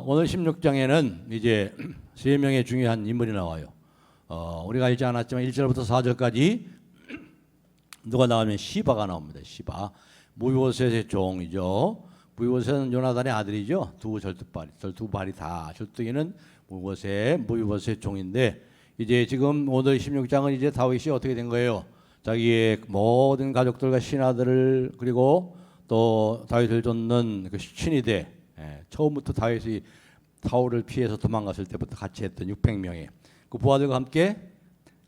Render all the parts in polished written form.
오늘 16장에는 이제 세 명의 중요한 인물이 나와요. 우리가 읽지 않았지만 1절부터 4절까지 누가 나오면 시바가 나옵니다. 시바. 무비보셋의 종이죠. 무비보셋은 요나단의 아들이죠. 두 발이 다 절뚝이는 무비보셋의 종인데, 이제 지금 오늘 16장은 이제 다윗이 어떻게 된 거예요? 자기의 모든 가족들과 신하들을, 그리고 또 다윗을 돕는 그 친위대, 처음부터 다윗이 사울을 피해서 도망갔을 때부터 같이 했던 600명의 그 부하들과 함께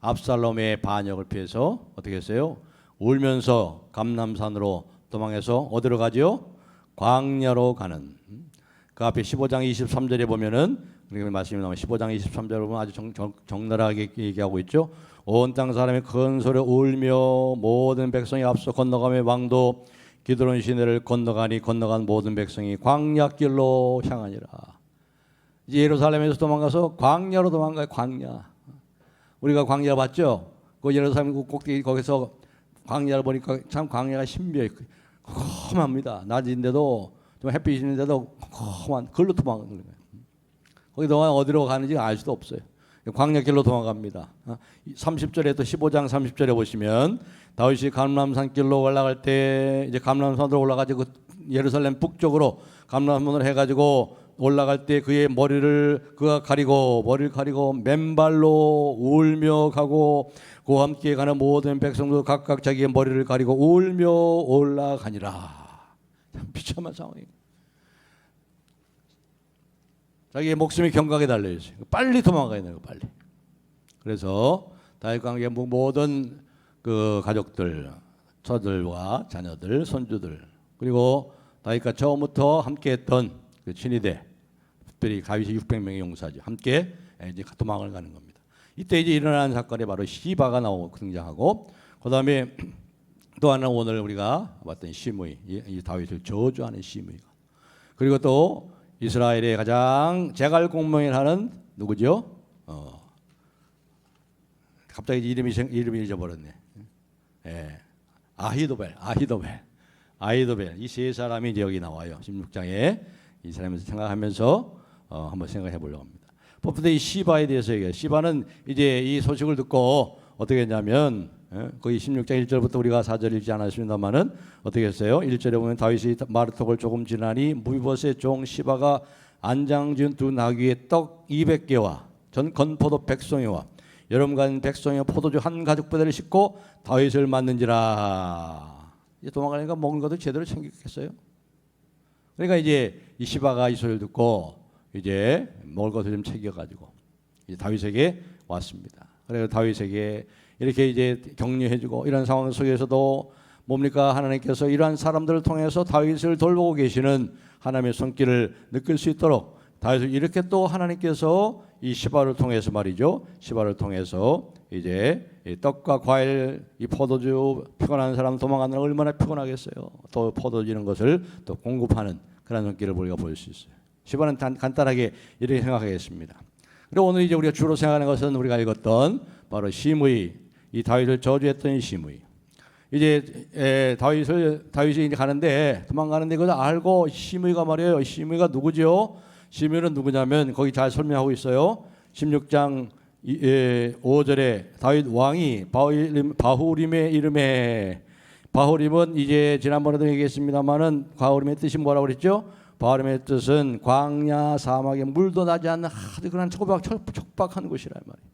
압살롬의 반역을 피해서 어떻게 했어요? 울면서 감람산으로 도망해서 어디로 가죠? 광야로 가는. 그 앞에 15장 23절에 보면은 우리가 말씀이 나오면 15장 23절에 보면 아주 적나라하게 얘기하고 있죠. 온 땅 사람이 큰 소리로 울며 모든 백성이 앞서 건너가며 왕도 기드론 시내를 건너간 모든 백성이 광야길로 향하니라. 이제 예루살렘에서 도망가서 광야로 도망가요. 광야. 우리가 광야 봤죠? 그 예루살렘 꼭대기 거기서 광야를 보니까 참 광야가 신비해요. 험합니다. 낮인데도 좀 햇빛이 있는데도 험한 걸로 도망가는 거예요. 거기 동안 어디로 가는지 알 수도 없어요. 광야길로 도망갑니다. 30절에 또 15장 30절에 보시면 다윗이 감람산 길로 올라갈 때 이제 감람산으로 올라가지고 예루살렘 북쪽으로 감람산으로 해가지고 올라갈 때 그의 머리를 머리를 가리고 맨발로 울며 가고 그와 함께 가는 모든 백성도 각각 자기의 머리를 가리고 울며 올라가니라. 참 비참한 상황입니다. 자기의 목숨이 경각에 달려 있어요. 빨리 도망가야 돼요, 빨리. 그래서 다윗 관계 모든 그 가족들, 처들과 자녀들, 손주들, 그리고 다윗과 처음부터 함께했던 그 친위대, 특별히 다윗이 600명의 용사죠. 함께 이제 도망을 가는 겁니다. 이때 이제 일어나는 사건이 바로 시바가 등장하고, 그 다음에 또 하나 오늘 우리가 봤던 시므이, 이 다윗을 저주하는 시므이가, 그리고 또 이스라엘의 가장 제갈공명을 하는 누구죠? 갑자기 이름이 잊어버렸네. 아히도벨. 이 세 사람이 이제 여기 나와요. 16장에 이 사람을 생각하면서 한번 생각해 보려고 합니다. 무엇보다 이 시바에 대해서 얘기해요. 시바는 이제 이 소식을 듣고 어떻게 했냐면, 거기 16장 1절부터 우리가 4절 읽지 않았습니다만은 어떻게 했어요? 1절에 보면 다윗이 마르톡을 조금 지나니 무비보셋의 종 시바가 안장지은 두 나귀의 떡 200개와 전 건포도 100송이와 여름간 백송이와 포도주 한 가죽부대를 싣고 다윗을 맞는지라. 이제 도망가니까 먹는 것도 제대로 챙겼겠어요? 그러니까 이제 이 시바가 이 소리를 듣고 이제 먹을 것을 좀 챙겨가지고 이제 다윗에게 왔습니다. 그래서 다윗에게 이렇게 이제 격려해주고, 이런 상황 속에서도 뭡니까? 하나님께서 이러한 사람들을 통해서 다윗을 돌보고 계시는 하나님의 손길을 느낄 수 있도록 다윗을 이렇게 또 하나님께서 이 시바를 통해서 말이죠. 시바를 통해서 이제 이 떡과 과일, 이 포도주, 피곤한 사람 도망가는 건 얼마나 피곤하겠어요. 또 포도주 이런 것을 또 공급하는 그런 손길을 우리가 볼 수 있어요. 시바는 간단하게 이렇게 생각하겠습니다. 그리고 오늘 이제 우리가 주로 생각하는 것은 우리가 읽었던 바로 시므이, 이 다윗을 저주했던 시므이. 이제 다윗이 이제 가는데, 도망가는데 그걸 알고 시므이가 말이에요. 시므이가 누구죠? 시므이는 누구냐면 거기 잘 설명하고 있어요. 16장 5절에 다윗 왕이 바후림의 이름에, 바후림은 이제 지난번에도 얘기했습니다만은 바후림의 뜻이 뭐라고 그랬죠? 바후림의 뜻은 광야 사막에 물도 나지 않는 아주 그런 척박한 곳이란 말이에요.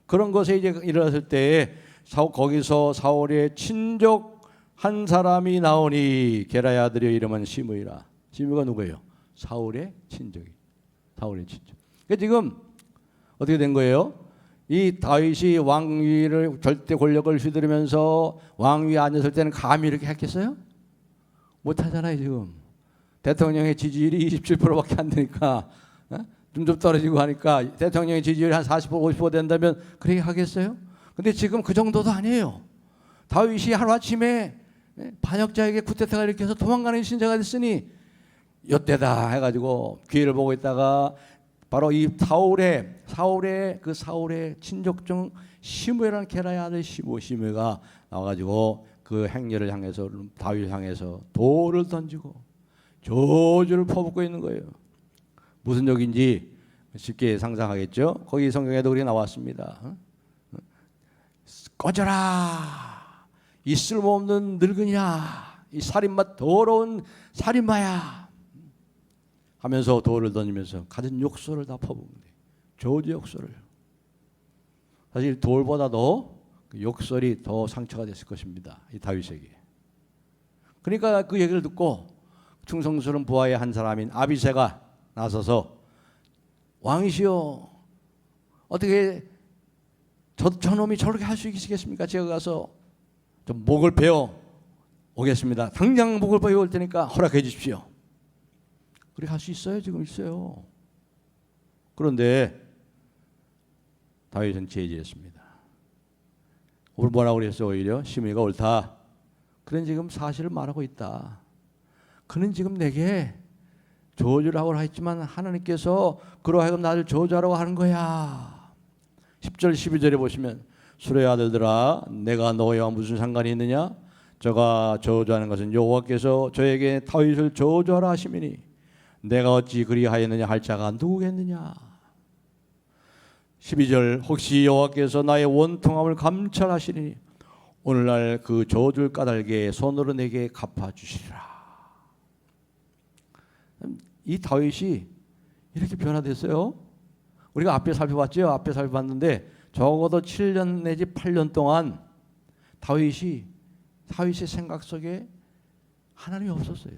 그런 것에 이제 일어났을 때 거기서 사울의 친족 한 사람이 나오니 게라의 아들의 이름은 시므이라. 시므이가 누구예요? 사울의 친족이. 사울의 친족. 그러니까 지금 어떻게 된 거예요? 이 다윗이 왕위를 절대 권력을 휘두르면서 왕위에 앉았을 때는 감히 이렇게 했겠어요? 못하잖아요. 지금 대통령의 지지율이 27%밖에 안 되니까, 좀 떨어지고 하니까 대통령의 지지율이 한 40% 50% 된다면 그렇게 하겠어요? 근데 지금 그 정도도 아니에요. 다윗이 하루아침에 반역자에게 쿠데타가 일으켜서 도망가는 신세가 됐으니 엿대다 해가지고 기회를 보고 있다가 바로 이 사울의 친족 중 시므이라는 게라의 아들 시므이가 나와가지고 그 행렬을 향해서, 다윗을 향해서 돌을 던지고 저주를 퍼붓고 있는 거예요. 무슨 욕인지 쉽게 상상하겠죠. 거기 성경에도 그렇게 나왔습니다. 꺼져라, 이 쓸모없는 늙은이야, 이 살인마, 더러운 살인마야 하면서 돌을 던지면서 가진 욕설을 다 퍼붓는데, 저주 욕설을. 사실 돌보다도 그 욕설이 더 상처가 됐을 것입니다, 이 다윗에게. 그러니까 그 얘기를 듣고 충성스러운 부하의 한 사람인 아비새가 나서서, 왕이시여, 어떻게 저놈이 저렇게 할 수 있겠습니까? 제가 가서 좀 목을 베어 오겠습니다. 당장 목을 베어 올 테니까 허락해 주십시오. 그렇게 할 수 있어요? 지금 있어요. 그런데 다윗은 제지했습니다. 오늘 뭐라고 그랬어요? 오히려 시므이가 옳다. 그는 지금 사실을 말하고 있다. 그는 지금 내게 저주를 하고 했지만 하나님께서 그로 하여금 나를 저주하라고 하는 거야. 10절 12절에 보시면, 수레의 아들들아, 내가 너희와 무슨 상관이 있느냐? 저가 저주하는 것은 여호와께서 저에게 다윗을 저주하라 하심이니 내가 어찌 그리하였느냐 할 자가 누구겠느냐? 12절, 혹시 여호와께서 나의 원통함을 감찰하시리니 오늘날 그 저주를 까닭에 손으로 내게 갚아주시리라. 이 다윗이 이렇게 변화됐어요. 우리가 앞에 살펴봤죠. 앞에 살펴봤는데 적어도 7년 내지 8년 동안 다윗의 생각 속에 하나님이 없었어요.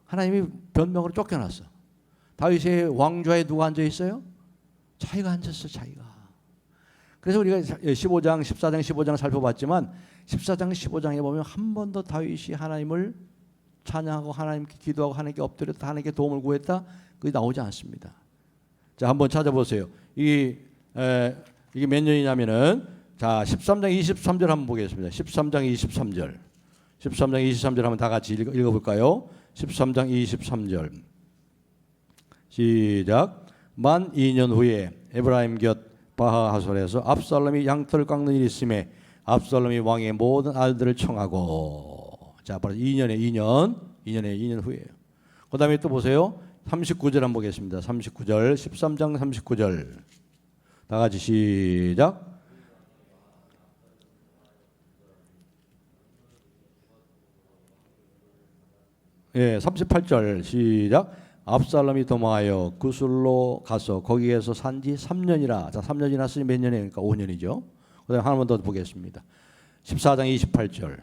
하나님이 변명으로 쫓겨났어. 다윗의 왕좌에 누가 앉아 있어요? 자기가 앉았어, 자기가. 그래서 우리가 15장, 14장, 15장 살펴봤지만 14장, 15장에 보면 한 번도 다윗이 하나님을 찬양하고 하나님께 기도하고 하나님께 엎드렸다, 하나님께 도움을 구했다, 그게 나오지 않습니다. 자, 한번 찾아보세요. 이게 몇 년이냐면은, 자, 13장 23절 한번 보겠습니다. 13장 23절. 13장 23절 한번 다 같이 읽어볼까요? 13장 23절. 시작. 만 2년 후에 에브라임 곁 바하하솔에서 압살롬이 양털을 깎는 일이 있음에 압살롬이 왕의 모든 아들들을 청하고. 자, 바로 2년 후에요. 그 다음에 또 보세요. 39절 한번 보겠습니다. 39절, 13장 39절. 다 같이 시작. 예, 38절 시작. 압살롬이 도망하여 구술로 가서 거기에서 산지 3년이라. 자, 3년이 났으니 몇 년이니까 5년이죠. 그 다음에 하나만 더 보겠습니다. 14장 28절.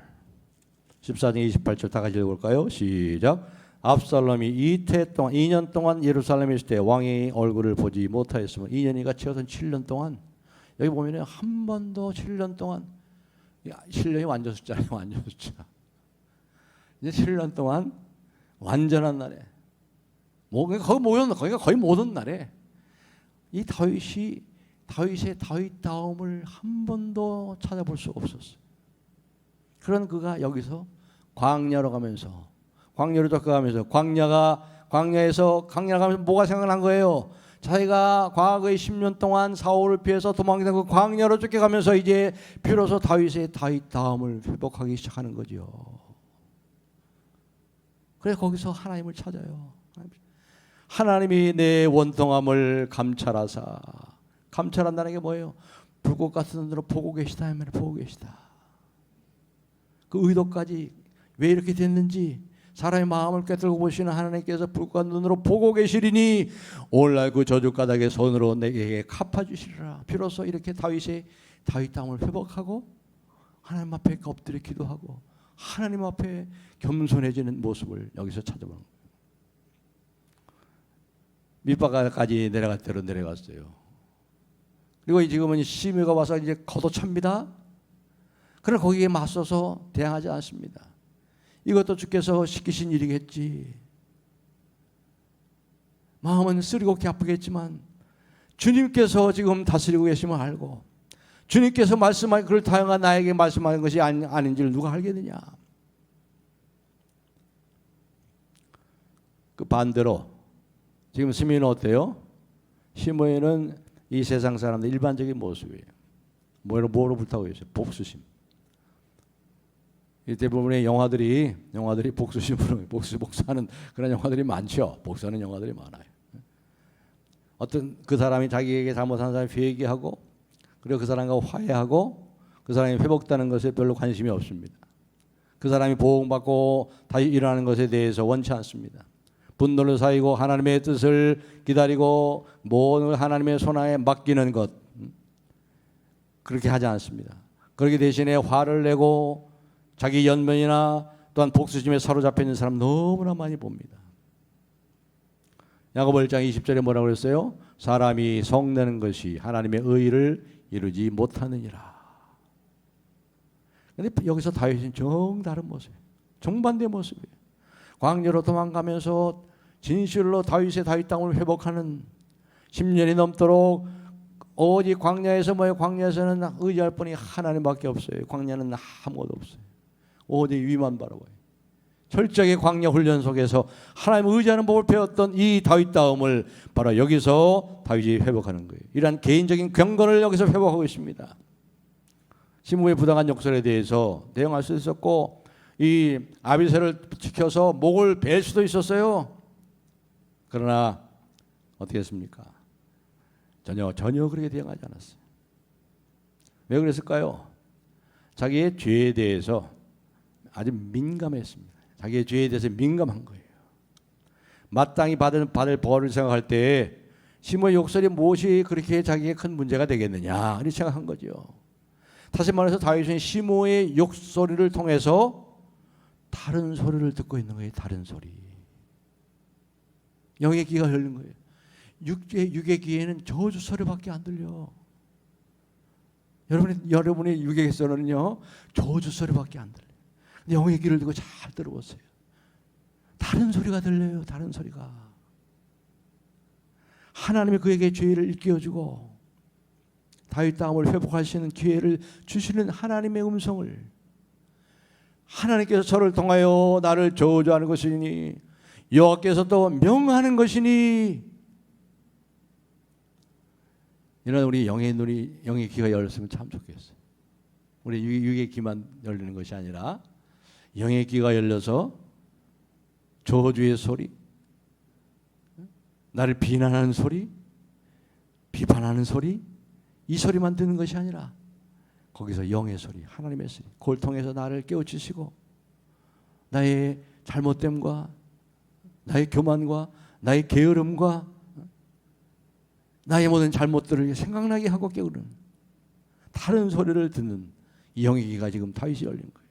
14장 28절 다 같이 읽어볼까요? 시작. 압살롬이 2년 동안 예루살렘에 있을 때 왕의 얼굴을 보지 못하였으면 2년이가 채워선 7년 동안. 여기 보면 한 번도 7년 동안, 7년이 완전 숫자예요. 완전 숫자. 이제 7년 동안 완전한 날에, 거기가 거의 모든 날에 이 다윗의 다윗다움을 한 번도 찾아볼 수 없었어요. 그런 그가 여기서 광야로 가면서, 광야로 쫓아가면서, 광야에서 가면서 뭐가 생각난 거예요? 자기가 과거의 10년 동안 사울을 피해서 도망다니는 그 광야로 쫓겨가면서 이제 비로소 다윗의 다윗다움을 회복하기 시작하는 거죠. 그래서 거기서 하나님을 찾아요. 하나님이 내 원통함을 감찰하사. 감찰한다는 게 뭐예요? 불꽃 같은 눈으로 보고 계시다 하면 보고 계시다. 그 의도까지 왜 이렇게 됐는지 사람의 마음을 꿰뚫고 보시는 하나님께서 불꽃 같은 눈으로 보고 계시리니 오늘날 그 저주 까닭에 손으로 내게 갚아주시리라. 비로소 이렇게 다윗의 다윗다움을 회복하고 하나님 앞에 엎드려 기도하고 하나님 앞에 겸손해지는 모습을 여기서 찾아보는 거예요. 밑바닥까지 내려갈 대로 내려갔어요. 그리고 지금은 시므이가 와서 이제 걷어찹니다. 그러나 거기에 맞서서 대항하지 않습니다. 이것도 주께서 시키신 일이겠지. 마음은 쓰리고 아프겠지만 주님께서 지금 다스리고 계심을 알고 주님께서 말씀하신 그를 다양한 나에게 말씀하는 것이 아닌지를 누가 알겠느냐. 그 반대로 지금 시므이는 어때요? 시므이는 이 세상 사람들 일반적인 모습이에요. 뭐로 불타고 있어요? 복수심. 대부분의 영화들이 복수심으로 복수하는 그런 영화들이 많죠. 복수하는 영화들이 많아요. 어떤 그 사람이 자기에게 잘못한 사람이 회개하고 그리고 그 사람과 화해하고 그 사람이 회복되는 것에 별로 관심이 없습니다. 그 사람이 보응받고 다시 일어나는 것에 대해서 원치 않습니다. 분노를 사이고 하나님의 뜻을 기다리고 모든 하나님의 손안에 맡기는 것, 그렇게 하지 않습니다. 그렇게 대신에 화를 내고 자기 연면이나 또한 복수심에 사로잡혀 있는 사람 너무나 많이 봅니다. 야고보 1장 20절에 뭐라고 그랬어요? 사람이 성내는 것이 하나님의 의를 이루지 못하느니라. 근데 여기서 다윗은 정다른 모습, 정반대 모습이에요. 광야로 도망가면서 진실로 다윗의 다윗 땅을 회복하는 10년이 넘도록 오직 광야에서 광야에서는 의지할 분이 하나님밖에 없어요. 광야는 아무것도 없어요. 오직 위만 바라봐요. 철저하게 광야 훈련 속에서 하나님 의지하는 법을 배웠던 이 다윗다움을 바로 여기서 다윗이 회복하는 거예요. 이러한 개인적인 경건을 여기서 회복하고 있습니다. 시므의 부당한 욕설에 대해서 대응할 수 있었고 이 아비새를 지켜서 목을 벨 수도 있었어요. 그러나 어떻게 했습니까? 전혀 그렇게 대응하지 않았어요. 왜 그랬을까요? 자기의 죄에 대해서 아주 민감했습니다. 자기의 죄에 대해서 민감한 거예요. 마땅히 받을 벌을 생각할 때 시므의 욕설이 무엇이 그렇게 자기에게 큰 문제가 되겠느냐 이렇게 생각한 거죠. 다시 말해서 다윗은 시므의 욕소리를 통해서 다른 소리를 듣고 있는 거예요. 다른 소리. 영의 귀가 열린 거예요. 육의 귀에는 저주 소리밖에 안 들려. 여러분의 육의 귀에서는요 저주 소리밖에 안 들려요. 근데 영의 귀를 두고 잘 들어보세요. 다른 소리가 들려요. 다른 소리가. 하나님이 그에게 죄를 일깨워주고 다윗 땅을 회복할 수 있는 기회를 주시는 하나님의 음성을, 하나님께서 저를 통하여 나를 저주하는 것이니 여호와께서 또 명하는 것이니, 이런 우리 영의 눈이, 영의 귀가 열렸으면 참 좋겠어요. 우리 육의 귀만 열리는 것이 아니라 영의 귀가 열려서 저주의 소리, 나를 비난하는 소리, 비판하는 소리, 이 소리만 듣는 것이 아니라 거기서 영의 소리, 하나님의 소리, 그걸 통해서 나를 깨우치시고 나의 잘못됨과 나의 교만과 나의 게으름과 나의 모든 잘못들을 생각나게 하고 깨우는 다른 소리를 듣는 이 영의 귀가 지금 다윗이 열린 거예요.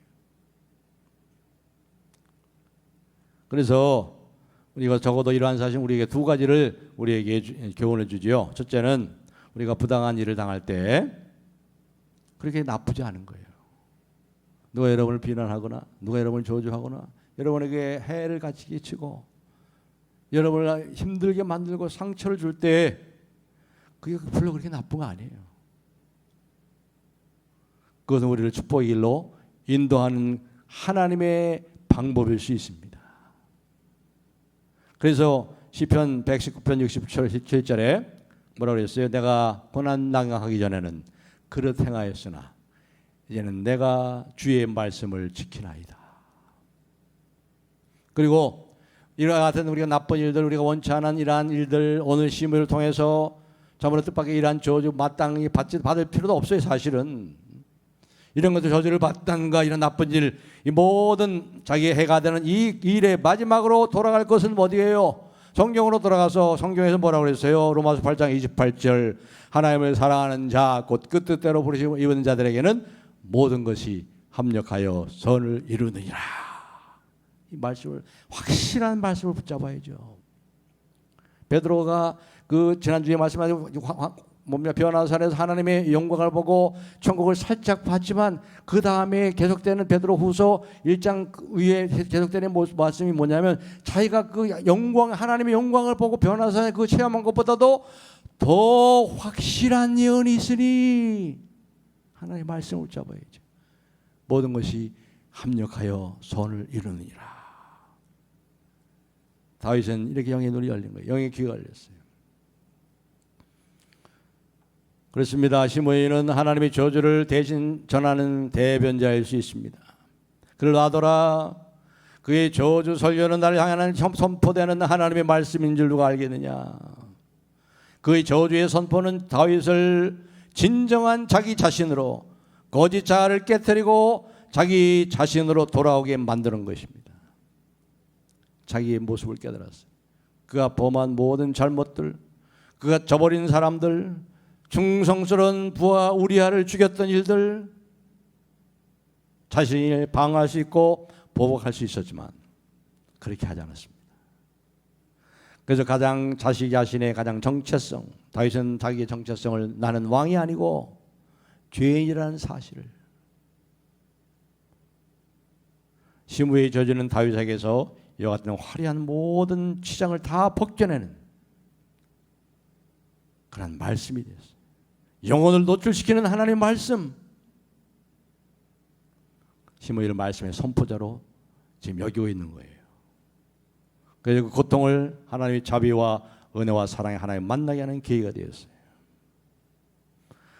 그래서 우리가 적어도 이러한 사실 우리에게 두 가지를 우리에게 교훈해 주지요. 첫째는 우리가 부당한 일을 당할 때 그렇게 나쁘지 않은 거예요. 누가 여러분을 비난하거나 누가 여러분을 저주하거나 여러분에게 해를 같이 끼치고 여러분을 힘들게 만들고 상처를 줄 때 그게 별로 그렇게 나쁜 거 아니에요. 그것은 우리를 축복의 길로 인도하는 하나님의 방법일 수 있습니다. 그래서 시편 119편 67절에 뭐라고 그랬어요? 내가 고난 당하기 전에는 그릇 행하였으나 이제는 내가 주의 말씀을 지키나이다. 그리고 이와 같은 우리가 나쁜 일들, 우리가 원치 않은 이러한 일들, 오늘 시므를 통해서 저번에 뜻밖의 이러한 저주 마땅히 받을 필요도 없어요. 사실은 이런 것들 저주를 받던가 이런 나쁜 일, 이 모든 자기의 해가 되는 이 일의 마지막으로 돌아갈 것은 어디예요? 성경으로 돌아가서 성경에서 뭐라고 그랬어요? 로마서 8장 28절 하나님을 사랑하는 자 곧 그 뜻대로 부르심을 입은 자들에게는 모든 것이 합력하여 선을 이루느니라. 이 말씀을, 확실한 말씀을 붙잡아야죠. 베드로가 그 지난주에 말씀하신 변화산에서 하나님의 영광을 보고 천국을 살짝 봤지만 그 다음에 계속되는 베드로후서 1장 위에 계속되는 말씀이 뭐냐면 자기가 그 영광, 하나님의 영광을 보고 변화산에 그 체험한 것보다도 더 확실한 예언이 있으니 하나님의 말씀을 잡아야죠. 모든 것이 합력하여 선을 이루느니라. 다윗은 이렇게 영의 눈이 열린 거예요. 영의 귀가 열렸어요. 그렇습니다. 시므이는 하나님의 저주를 대신 전하는 대변자일 수 있습니다. 그를 놔둬라. 그의 저주 설교는 나를 향하는 선포되는 하나님의 말씀인 줄 누가 알겠느냐. 그의 저주의 선포는 다윗을 진정한 자기 자신으로, 거짓 자아를 깨뜨리고 자기 자신으로 돌아오게 만드는 것입니다. 자기의 모습을 깨달았어요. 그가 범한 모든 잘못들, 그가 저버린 사람들, 충성스러운 부하 우리아를 죽였던 일들, 자신을 방어할 수 있고 보복할 수 있었지만 그렇게 하지 않았습니다. 그래서 가장 자기 자신의 가장 정체성, 다윗은 자기의 정체성을 나는 왕이 아니고 죄인이라는 사실을, 시므의 저주는 다윗에게서 이와 같은 화려한 모든 치장을 다 벗겨내는 그런 말씀이 되었어요. 영혼을 노출시키는 하나님의 말씀, 시므이를 말씀의 선포자로 지금 여기고 있는 거예요. 그래서 그 고통을 하나님의 자비와 은혜와 사랑의 하나님 만나게 하는 계기가 되었어요.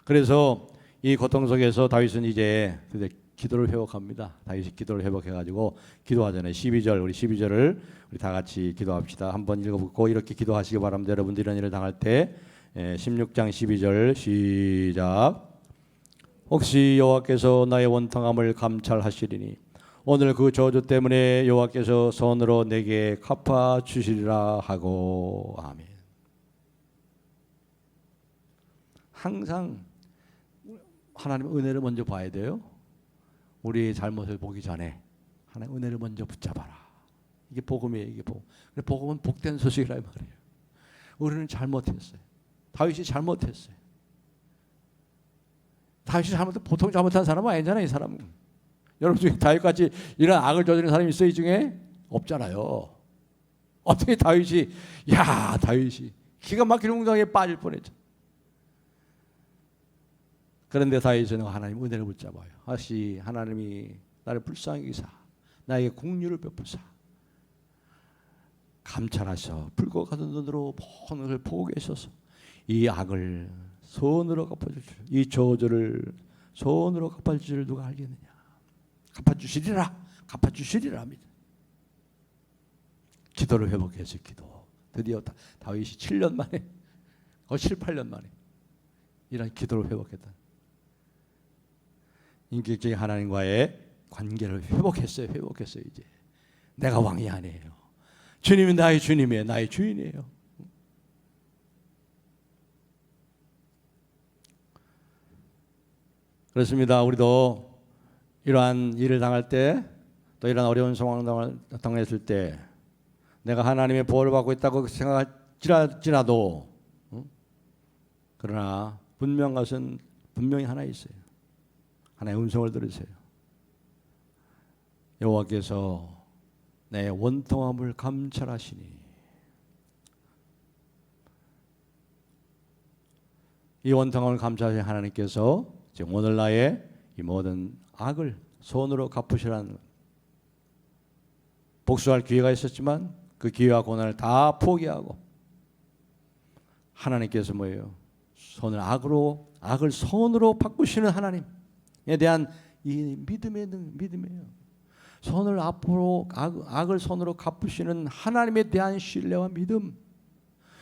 그래서 이 고통 속에서 다윗은 이제 기도를 회복합니다. 다윗이 기도를 회복해가지고 기도하잖아요. 12절, 우리 12절을 우리 다 같이 기도합시다. 한번 읽어보고 이렇게 기도하시기 바랍니다. 여러분들 이런 일을 당할 때 16장 12절 시작. 혹시 여호와께서 나의 원통함을 감찰하시리니 오늘 그 저주 때문에 여호와께서 손으로 내게 갚아 주시리라 하고. 아멘. 항상 하나님의 은혜를 먼저 봐야 돼요. 우리의 잘못을 보기 전에 하나님의 은혜를 먼저 붙잡아라. 이게 복음이에요. 이게 복음. 복음은 복된 소식이라 말이에요. 우리는 잘못했어요. 다윗이 잘못했어요. 다윗이 보통 잘못한 사람은 아니잖아요. 이 사람은. 여러분 중에 다윗같이 이런 악을 저지른 사람이 있어요? 이 중에? 없잖아요. 어떻게 다윗이 기가 막힌 웅덩이에 빠질 뻔했죠. 그런데 다윗은 하나님 은혜를 붙잡아요. 다시 하나님이 나를 불쌍히 여기사 나에게 긍휼을 베푸사 감찰하셔 붉고 가던 눈으로 모든 것을 보고 계셔서 이 악을 손으로 갚아주실, 이 저주를 손으로 갚아주실 누가 알겠느냐. 갚아주시리라 합니다. 기도를 회복해서 기도. 드디어 다윗이 7년 만에 7, 8년 만에 이런 기도를 회복했다. 인격적인 하나님과의 관계를 회복했어요. 이제 내가 왕이 아니에요. 주님이 나의 주님이에요. 나의 주인이에요. 그렇습니다. 우리도 이러한 일을 당할 때, 또 이런 어려운 상황을 당했을 때 내가 하나님의 보호를 받고 있다고 생각할지라도 그러나 분명한 것은 분명히 하나 있어요. 하나의 음성을 들으세요. 여호와께서 내 원통함을 감찰하시니, 이 원통함을 감찰하신 하나님께서 지금 오늘 나의 이 모든 악을 손으로 갚으시라는, 복수할 기회가 있었지만 그 기회와 고난을 다 포기하고 하나님께서 뭐예요? 악을 손으로 바꾸시는 하나님에 대한 이 믿음이에요. 손을 앞으로 악을 손으로 갚으시는 하나님에 대한 신뢰와 믿음.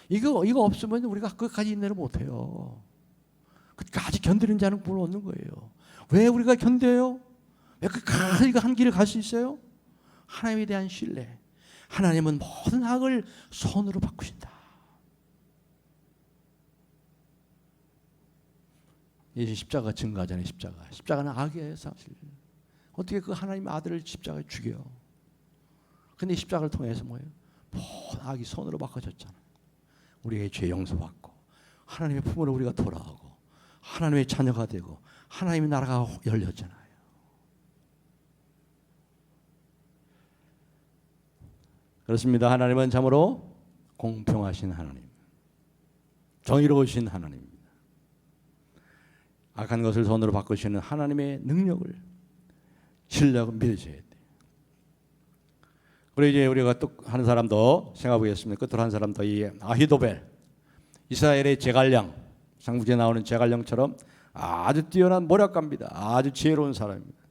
이거 없으면 우리가 끝까지 인내를 못해요. 끝까지 견디는 자는 복을 얻는 거예요. 왜 우리가 견뎌요? 왜 끝까지 한 길을 갈 수 있어요? 하나님에 대한 신뢰. 하나님은 모든 악을 손으로 바꾸신다. 이 십자가 증거하잖아요. 십자가는 악이에요, 사실. 어떻게 그 하나님의 아들을 십자가에 죽여? 근데 십자가를 통해서 뭐예요? 모든 악이 손으로 바꿔졌잖아요. 우리의 죄 용서받고 하나님의 품으로 우리가 돌아오고 하나님의 자녀가 되고 하나님의 나라가 열렸잖아요. 그렇습니다. 하나님은 참으로 공평하신 하나님, 정의로우신 하나님입니다. 악한 것을 손으로 바꾸시는 하나님의 능력을, 신뢰하고 믿으셔야 돼요. 그리고 이제 우리가 또 한 사람 더 생각해 보겠습니다. 끝으로 한 사람 더, 이 아히도벨, 이스라엘의 제갈량, 삼국지에 나오는 제갈량처럼 아주 뛰어난 모략가입니다. 아주 지혜로운 사람입니다.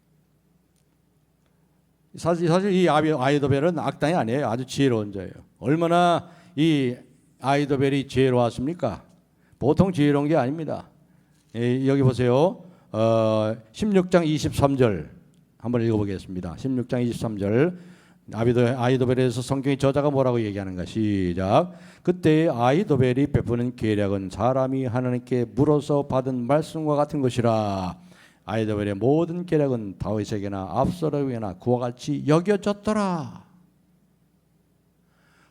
사실 이 아히도벨은 악당이 아니에요. 아주 지혜로운 자예요. 얼마나 이 아히도벨이 지혜로웠습니까? 보통 지혜로운 게 아닙니다. 여기 보세요. 16장 23절 한번 읽어보겠습니다. 16장 23절 아이도벨에서 성경의 저자가 뭐라고 얘기하는가. 시작. 그때 아이도벨이 베푸는 계략은 사람이 하나님께 물어서 받은 말씀과 같은 것이라. 아이도벨의 모든 계략은 다윗에게나 압살롬에게나 그와 같이 여겨졌더라.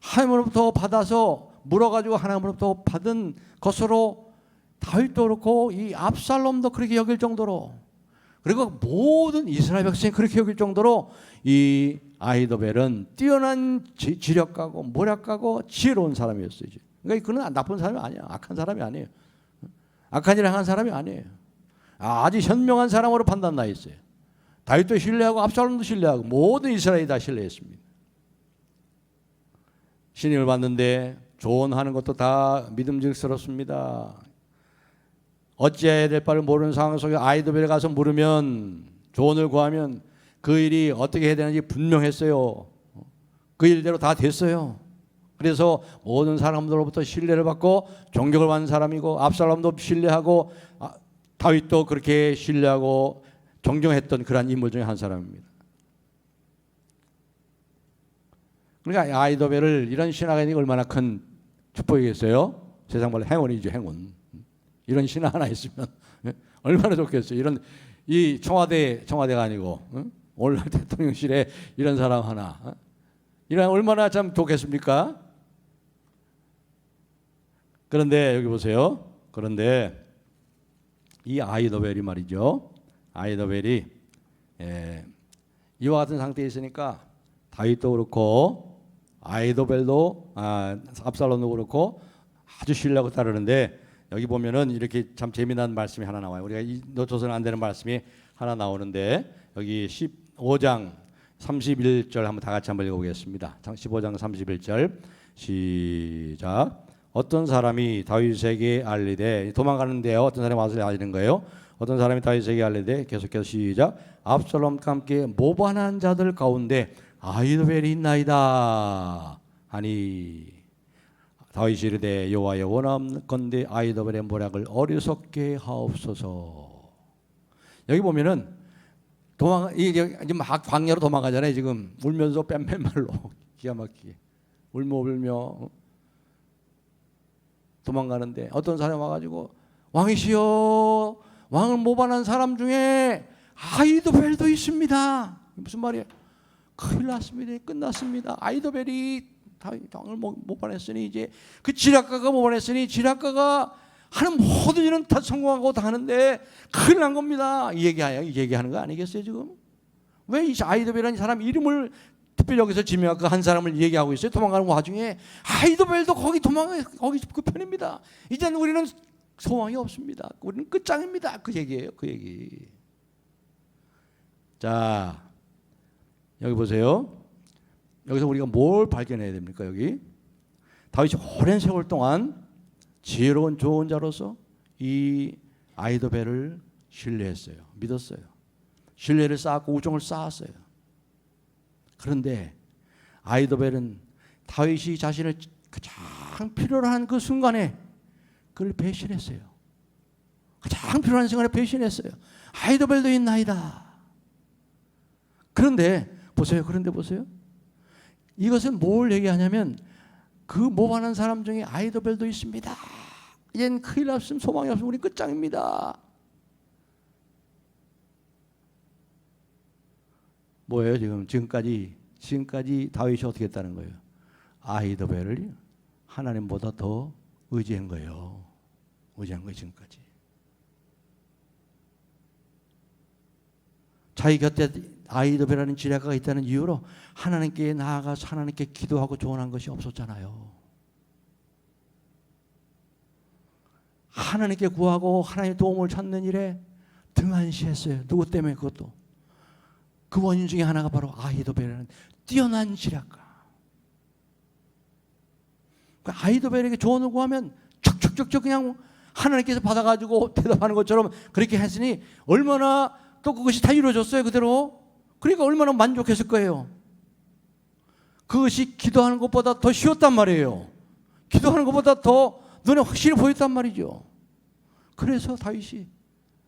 하나님으로부터 받아서 물어가지고 하나님으로부터 받은 것으로 다윗도 그렇고 이 압살롬도 그렇게 여길 정도로, 그리고 모든 이스라엘 백성이 그렇게 여길 정도로 이 아이도벨은 뛰어난 지력가고 모략가고 지혜로운 사람이었어요. 그러니까 그는 나쁜 사람이 아니야. 악한 사람이 아니에요. 악한 일을 한 사람이 아니에요. 아주 현명한 사람으로 판단나 있어요. 다윗도 신뢰하고 압살롬도 신뢰하고 모든 이스라엘이 다 신뢰했습니다. 신임을 받는데 조언하는 것도 다 믿음직스럽습니다. 어찌해야 될 바를 모르는 상황 속에 아이도벨에 가서 물으면, 조언을 구하면 그 일이 어떻게 해야 되는지 분명했어요. 그 일대로 다 됐어요. 그래서 모든 사람들로부터 신뢰를 받고 존경을 받는 사람이고, 압살롬도 신뢰하고 다윗도 그렇게 신뢰하고 존경했던 그러한 인물 중에 한 사람입니다. 그러니까 아이도벨을 이런 신하가 있는 게 얼마나 큰 축복이겠어요. 세상 말로 행운이죠, 행운. 이런 신하 하나 있으면 얼마나 좋겠어요. 이런 이 청와대가 아니고 오늘날 대통령실에 이런 사람 하나, 이런 얼마나 참 좋겠습니까? 그런데 여기 보세요. 그런데 이 아이도벨이 말이죠. 아이도벨이 이와 같은 상태에 있으니까 다윗도 그렇고 아이도벨도 압살롬도 그렇고 아주 신뢰하고 따르는데, 여기 보면은 이렇게 참 재미난 말씀이 하나 나와요. 우리가 놓쳐서는 안 되는 말씀이 하나 나오는데, 여기 15장 31절 한번 다 같이 한번 읽어보겠습니다. 15장 31절 시작. 어떤 사람이 다윗에게 알리되, 도망가는데요. 어떤 사람이 와서 알리는 거예요. 어떤 사람이 다윗에게 알리되, 계속해서 시작. 압살롬과 함께 모반한 자들 가운데 아이도벨이 있나이다 하니, 다윗이 이르되 여호와여 원하건대 아이도벨의 모략을 어리석게 하옵소서. 여기 보면은 이게 막 광야로 도망가잖아요. 지금 울면서 뺨맨말로 기가 막히게 울며 도망가는데, 어떤 사람이 와가지고 왕이시여, 왕을 모반한 사람 중에 아이도벨도 있습니다. 무슨 말이에요? 큰일 났습니다. 끝났습니다. 아이도벨이 왕을 모반했으니, 이제 그 지략가가 모반했으니 지략가가 하는 모든 일은 다 성공하고 다 하는데 큰일 난 겁니다. 이 얘기하는 거 아니겠어요 지금? 왜 이 아이도벨이라는 사람 이름을 특별히 여기서 지명한 그 한 사람을 얘기하고 있어요? 도망가는 와중에 아이도벨도 거기 그 편입니다. 이제는 우리는 소망이 없습니다. 우리는 끝장입니다. 그 얘기예요. 그 얘기. 자, 여기 보세요. 여기서 우리가 뭘 발견해야 됩니까? 여기 다윗이 오랜 세월 동안 지혜로운 좋은 자로서 이 아이도벨을 신뢰했어요. 믿었어요. 신뢰를 쌓았고 우정을 쌓았어요. 그런데 아이도벨은 다윗이 자신을 가장 필요로 한 그 순간에 그를 배신했어요. 가장 필요한 순간에 배신했어요. 아이도벨도 있나이다. 그런데 보세요. 이것은 뭘 얘기하냐면, 그 모반한 사람 중에 아이도벨도 있습니다. 이젠 큰일 났으면 소망이 없으면 우리 끝장입니다. 뭐예요? 지금까지 다윗이 어떻게 했다는 거예요? 아이도벨을 하나님보다 더 의지한 거예요. 지금까지. 자기 곁에 아이도벨이라는 지략가가 있다는 이유로 하나님께 나아가서 하나님께 기도하고 조언한 것이 없었잖아요. 하나님께 구하고 하나님의 도움을 찾는 일에 등한시했어요. 누구 때문에? 그것도 그 원인 중에 하나가 바로 아이도벨이라는 뛰어난 지략가. 그러니까 아이도벨에게 조언을 구하면 척척척척 그냥 하나님께서 받아가지고 대답하는 것처럼 그렇게 했으니 얼마나 또 그것이 다 이루어졌어요. 그대로. 그러니까 얼마나 만족했을 거예요. 그것이 기도하는 것보다 더 쉬웠단 말이에요. 기도하는 것보다 더 눈에 확실히 보였단 말이죠. 그래서 다윗이,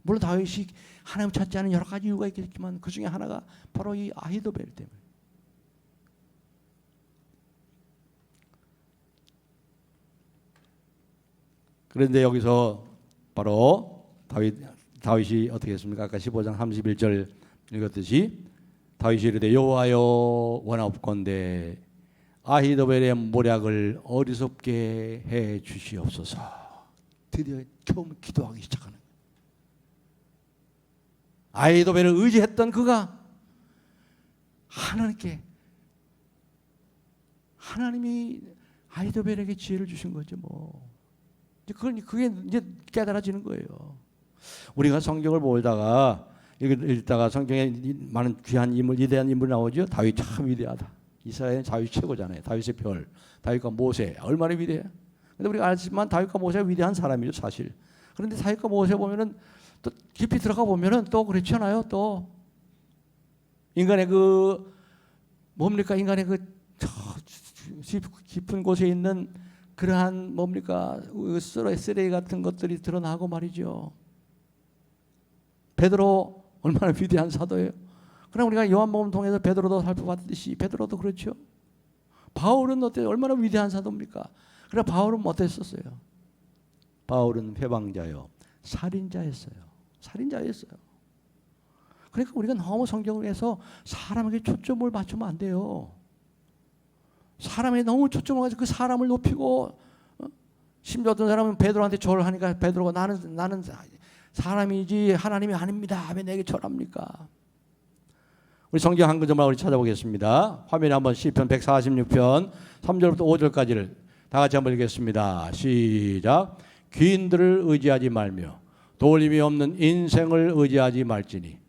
물론 다윗이 하나님 찾지 않은 여러 가지 이유가 있겠지만 그 중에 하나가 바로 이 아히도벨 때문에. 그런데 여기서 바로 다윗이 어떻게 했습니까? 아까 15장 31절 읽었듯이 다윗이 이르되 여호와여 원하옵건대 아히도벨의 모략을 어리석게 해 주시옵소서. 드디어 처음 기도하기 시작하는 거예요. 아히도벨을 의지했던 그가 하나님이 아히도벨에게 지혜를 주신 거죠. 뭐 그게 이제 깨달아지는 거예요. 우리가 성경을 보다가 읽다가 성경에 많은 귀한 인물, 위대한 인물 나오죠. 다윗 참 위대하다. 이스라엘은 다윗 최고잖아요. 다윗의 별, 다윗과 모세 얼마나 위대해. 근데 우리가 알지만 다윗과 모세가 위대한 사람이죠, 사실. 그런데 다윗과 모세 보면은 또 깊이 들어가 보면은 또 그렇잖아요. 또 인간의 인간의 깊은 곳에 있는 그러한 쓰레기 같은 것들이 드러나고 말이죠. 베드로 얼마나 위대한 사도예요. 그럼 우리가 요한복음 통해서 베드로도 살펴봤듯이 베드로도 그렇죠. 바울은 어때요? 얼마나 위대한 사도입니까? 그래 바울은 어땠었어요? 바울은 회방자요, 살인자였어요. 그러니까 우리가 너무 성경을 해서 사람에게 초점을 맞추면 안 돼요. 사람에 너무 초점을 가지고 그 사람을 높이고, 심지어 어떤 사람은 베드로한테 절을 하니까 베드로가 나는 사람이지 하나님이 아닙니다. 왜 내게 절합니까? 우리 성경 한 구절만 우리 찾아보겠습니다. 화면에 한번 시편 146편 3절부터 5절까지를 다 같이 한번 읽겠습니다. 시작. 귀인들을 의지하지 말며 도림이 없는 인생을 의지하지 말지니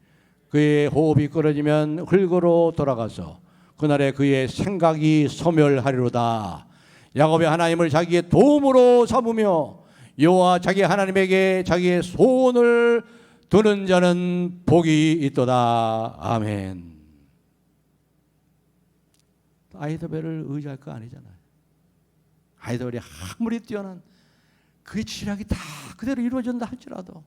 그의 호흡이 끊어지면 흙으로 돌아가서 그날에 그의 생각이 소멸하리로다. 야곱의 하나님을 자기의 도움으로 삼으며 여호와 자기 하나님에게 자기의 소원을 두는 자는 복이 있도다. 아멘. 아히도벨을 의지할 거 아니잖아요. 아히도벨이 아무리 뛰어난 그의 지략이 다 그대로 이루어진다 할지라도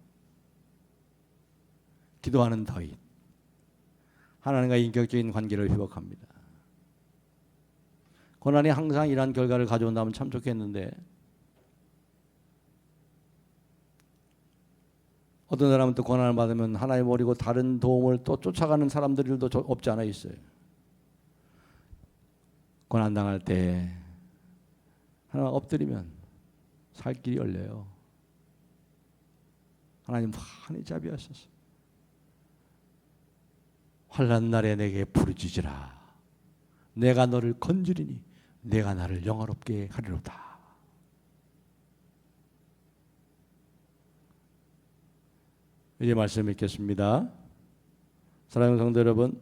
기도하는 다윗, 하나님과 인격적인 관계를 회복합니다. 고난이 항상 이러한 결과를 가져온다면 참 좋겠는데 어떤 사람은 또 고난을 받으면 하나님 버리고 다른 도움을 또 쫓아가는 사람들도 없지 않아 있어요. 고난 당할 때 하나 엎드리면 살 길이 열려요. 하나님 환히 자비하소서. 환난 날에 내게 부르짖으라. 내가 너를 건지리니 내가 나를 영화롭게 하리로다. 이제 말씀 읽겠습니다. 사랑하는 성도 여러분,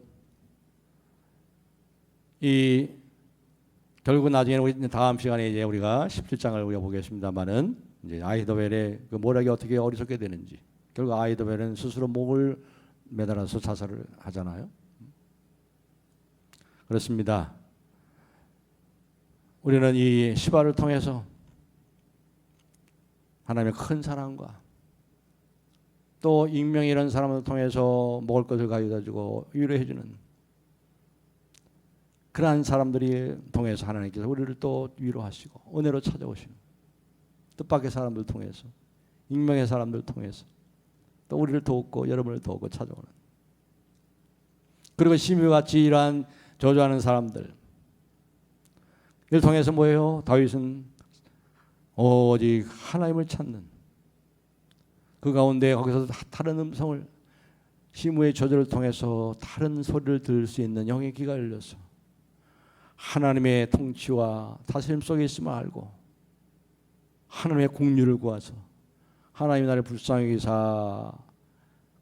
결국 나중에 우리 다음 시간에 이제 우리가 17장을 우리가 보겠습니다만은 이제 아히도벨의 그 모략이 어떻게 어리석게 되는지, 결국 아히도벨은 스스로 목을 매달아서 자살을 하잖아요. 그렇습니다. 우리는 이 시바를 통해서 하나님의 큰 사랑과 또 익명이라는 사람을 통해서 먹을 것을 가져다 주고 위로해 주는 그러한 사람들이 통해서 하나님께서 우리를 또 위로하시고 은혜로 찾아오시는 뜻밖의 사람들 통해서 익명의 사람들 통해서 또 우리를 돕고 여러분을 돕고 찾아오는, 그리고 시므같이 이러한 저주하는 사람들 이를 통해서 뭐예요? 다윗은 오직 하나님을 찾는 그 가운데 거기서 다른 음성을, 시므의 저주를 통해서 다른 소리를 들을 수 있는 영의 귀가 열려서 하나님의 통치와 다스림 속에 있음을 알고 하나님의 공의를 구하서 하나님이 나를 불쌍히 여기사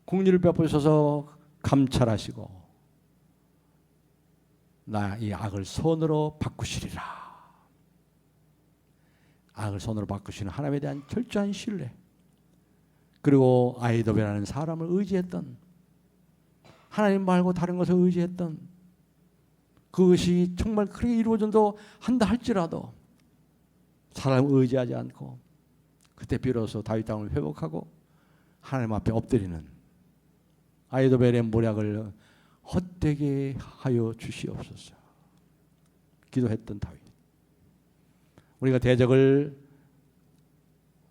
공의를 베푸셔서 감찰하시고 나 이 악을 선으로 바꾸시리라. 악을 선으로 바꾸시는 하나님에 대한 철저한 신뢰, 그리고 아히도벨이라는 사람을 의지했던, 하나님 말고 다른 것을 의지했던 그것이 정말 그렇게 이루어진다 한다 할지라도 사람을 의지하지 않고 그때 비로소 다윗 땅을 회복하고 하나님 앞에 엎드리는 아이도벨의 모략을 헛되게 하여 주시옵소서. 기도했던 다윗.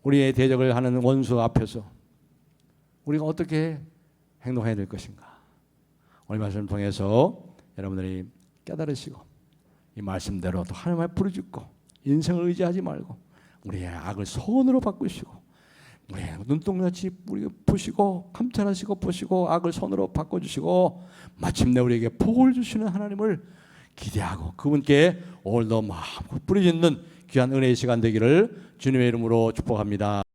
우리의 대적을 하는 원수 앞에서 우리가 어떻게 행동해야 될 것인가? 오늘 말씀을 통해서 여러분들이 깨달으시고 이 말씀대로 또 하나님 앞에 부르짖고 인생을 의지하지 말고 우리의 악을 선으로 바꾸시고 우리의 눈동자치 우리 보시고 감찰하시고 보시고 악을 선으로 바꿔주시고 마침내 우리에게 복을 주시는 하나님을 기대하고 그분께 오늘도 마음껏 부르짖는 귀한 은혜의 시간 되기를 주님의 이름으로 축복합니다.